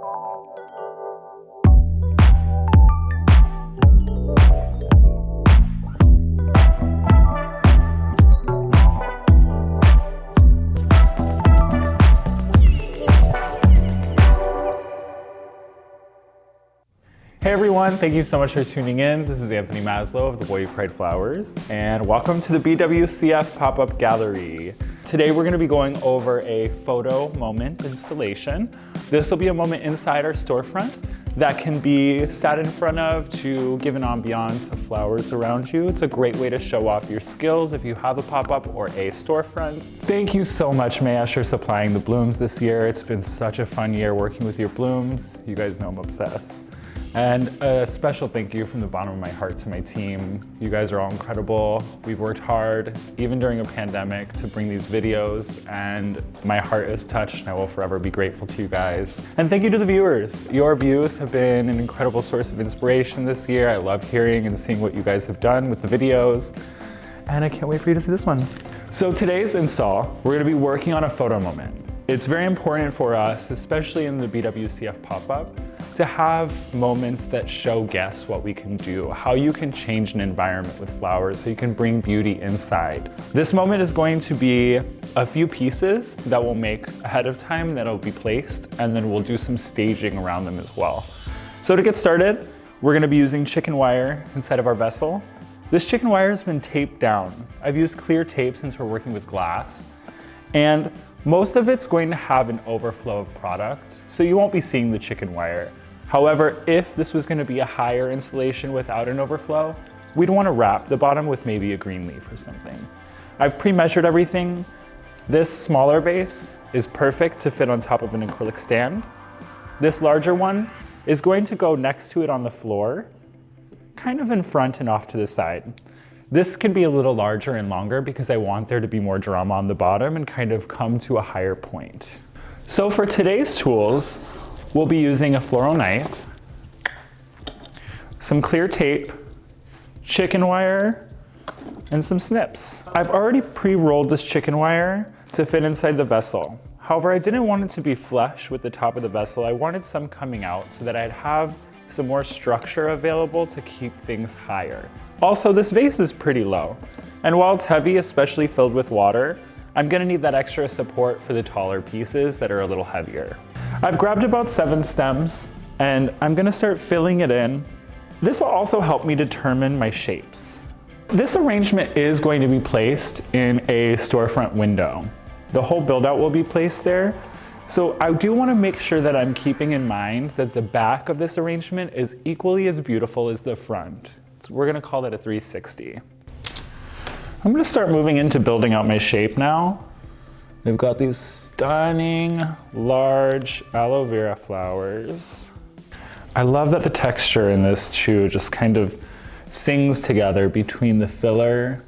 Hey everyone, thank you so much for tuning in. This is Anthony Maslow of The Boy Who Cried Flowers, and welcome to the BWCF pop-up gallery. Today we're gonna be going over a photo moment installation. This will be a moment inside our storefront that can be sat in front of to give an ambiance of flowers around you. It's a great way to show off your skills if you have a pop-up or a storefront. Thank you so much, Mayesh, for supplying the blooms this year. It's been such a fun year working with your blooms. You guys know I'm obsessed. And a special thank you from the bottom of my heart to my team. You guys are all incredible. We've worked hard, even during a pandemic, to bring these videos, and my heart is touched, and I will forever be grateful to you guys. And thank you to the viewers. Your views have been an incredible source of inspiration this year. I love hearing and seeing what you guys have done with the videos, and I can't wait for you to see this one. So today's install, we're gonna be working on a photo moment. It's very important for us, especially in the BWCF pop-up, to have moments that show guests what we can do, how you can change an environment with flowers, how you can bring beauty inside. This moment is going to be a few pieces that we'll make ahead of time that'll be placed, and then we'll do some staging around them as well. So to get started, we're gonna be using chicken wire inside of our vessel. This chicken wire has been taped down. I've used clear tape since we're working with glass, and most of it's going to have an overflow of product, so you won't be seeing the chicken wire. However, if this was gonna be a higher installation without an overflow, we'd wanna wrap the bottom with maybe a green leaf or something. I've pre-measured everything. This smaller vase is perfect to fit on top of an acrylic stand. This larger one is going to go next to it on the floor, kind of in front and off to the side. This can be a little larger and longer because I want there to be more drama on the bottom and kind of come to a higher point. So for today's tools, we'll be using a floral knife, some clear tape, chicken wire, and some snips. I've already pre-rolled this chicken wire to fit inside the vessel. However, I didn't want it to be flush with the top of the vessel. I wanted some coming out so that I'd have some more structure available to keep things higher. Also, this vase is pretty low, and while it's heavy, especially filled with water, I'm gonna need that extra support for the taller pieces that are a little heavier. I've grabbed about 7 stems, and I'm gonna start filling it in. This will also help me determine my shapes. This arrangement is going to be placed in a storefront window. The whole build out will be placed there. So I do wanna make sure that I'm keeping in mind that the back of this arrangement is equally as beautiful as the front. So we're gonna call it a 360. I'm gonna start moving into building out my shape now. We've got these stunning, large aloe vera flowers. I love that the texture in this too just kind of sings together between the filler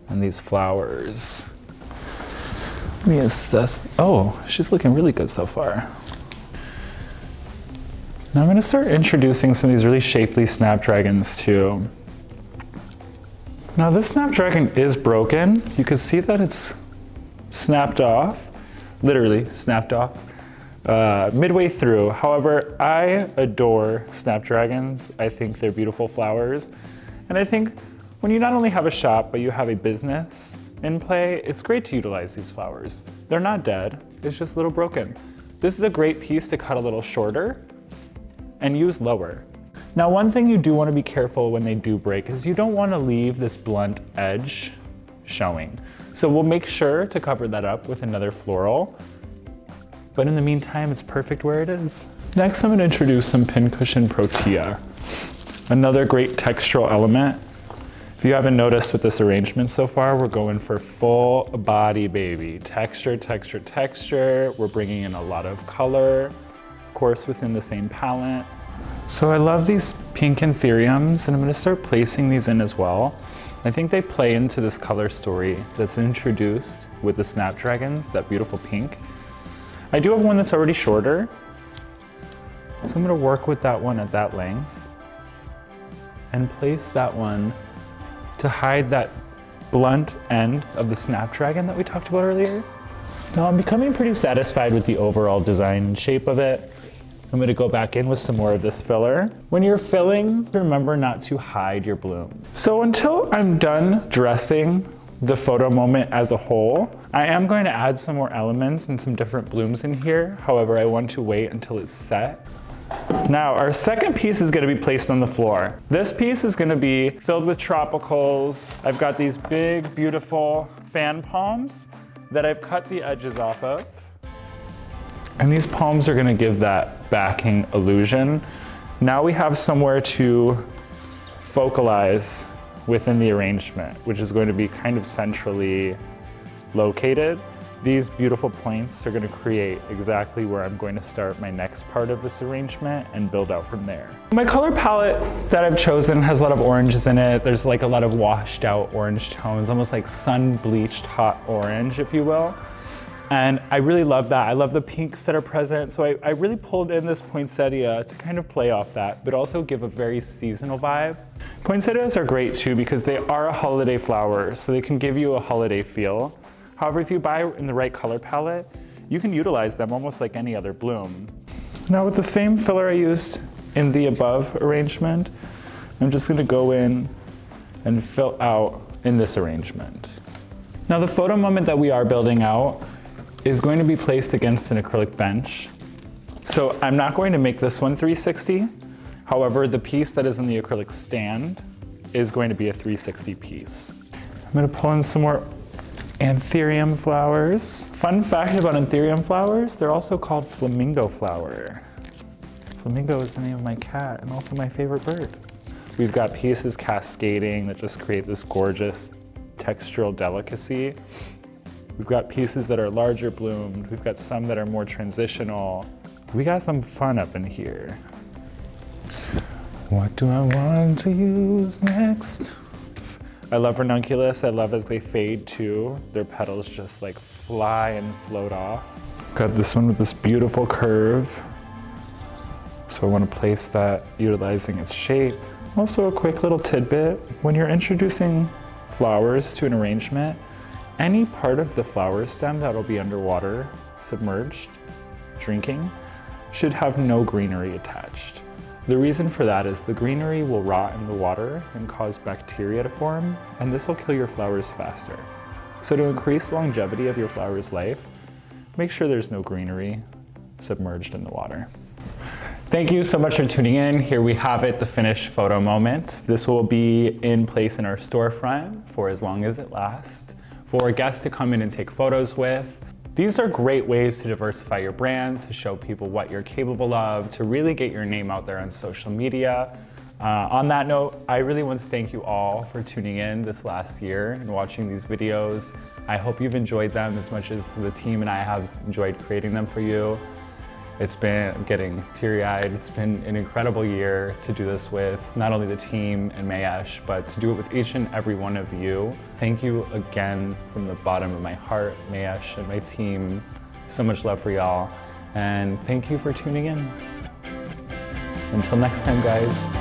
and these flowers. Let me assess. Oh, she's looking really good so far. Now I'm gonna start introducing some of these really shapely snapdragons too. Now this snapdragon is broken. You can see that it's snapped off, literally snapped off, midway through. However, I adore snapdragons. I think they're beautiful flowers. And I think when you not only have a shop, but you have a business in play, it's great to utilize these flowers. They're not dead, it's just a little broken. This is a great piece to cut a little shorter and use lower. Now, one thing you do want to be careful when they do break is you don't want to leave this blunt edge showing. So we'll make sure to cover that up with another floral, but in the meantime, it's perfect where it is. Next, I'm going to introduce some Pincushion Protea, another great textural element. If you haven't noticed with this arrangement so far, we're going for full body, baby. Texture, texture, texture. We're bringing in a lot of color, of course, within the same palette. So I love these pink Anthuriums, and I'm gonna start placing these in as well. I think they play into this color story that's introduced with the Snapdragons, that beautiful pink. I do have one that's already shorter, so I'm gonna work with that one at that length and place that one to hide that blunt end of the Snapdragon that we talked about earlier. Now I'm becoming pretty satisfied with the overall design and shape of it. I'm gonna go back in with some more of this filler. When you're filling, remember not to hide your bloom. So until I'm done dressing the photo moment as a whole, I am going to add some more elements and some different blooms in here. However, I want to wait until it's set. Now, our second piece is gonna be placed on the floor. This piece is gonna be filled with tropicals. I've got these big, beautiful fan palms that I've cut the edges off of. And these palms are gonna give that backing illusion. Now we have somewhere to focalize within the arrangement, which is going to be kind of centrally located. These beautiful points are gonna create exactly where I'm going to start my next part of this arrangement and build out from there. My color palette that I've chosen has a lot of oranges in it. There's like a lot of washed out orange tones, almost like sun-bleached hot orange, if you will. And I really love that. I love the pinks that are present. So I really pulled in this poinsettia to kind of play off that, but also give a very seasonal vibe. Poinsettias are great too because they are a holiday flower, so they can give you a holiday feel. However, if you buy in the right color palette, you can utilize them almost like any other bloom. Now with the same filler I used in the above arrangement, I'm just gonna go in and fill out in this arrangement. Now the photo moment that we are building out is going to be placed against an acrylic bench. So I'm not going to make this one 360. However, the piece that is in the acrylic stand is going to be a 360 piece. I'm gonna pull in some more Anthurium flowers. Fun fact about Anthurium flowers, they're also called flamingo flower. Flamingo is the name of my cat and also my favorite bird. We've got pieces cascading that just create this gorgeous textural delicacy. We've got pieces that are larger bloomed. We've got some that are more transitional. We got some fun up in here. What do I want to use next? I love Ranunculus. I love as they fade too. Their petals just like fly and float off. Got this one with this beautiful curve. So I want to place that utilizing its shape. Also a quick little tidbit. When you're introducing flowers to an arrangement, any part of the flower stem that'll be underwater, submerged, drinking, should have no greenery attached. The reason for that is the greenery will rot in the water and cause bacteria to form, and this will kill your flowers faster. So to increase longevity of your flower's life, make sure there's no greenery submerged in the water. Thank you so much for tuning in. Here we have it, the finished photo moment. This will be in place in our storefront for as long as it lasts, for guests to come in and take photos with. These are great ways to diversify your brand, to show people what you're capable of, to really get your name out there on social media. On that note, I really want to thank you all for tuning in this last year and watching these videos. I hope you've enjoyed them as much as the team and I have enjoyed creating them for you. It's been, I'm getting teary-eyed. It's been an incredible year to do this with not only the team and Mayesh, but to do it with each and every one of you. Thank you again from the bottom of my heart, Mayesh and my team. So much love for y'all. And thank you for tuning in. Until next time, guys.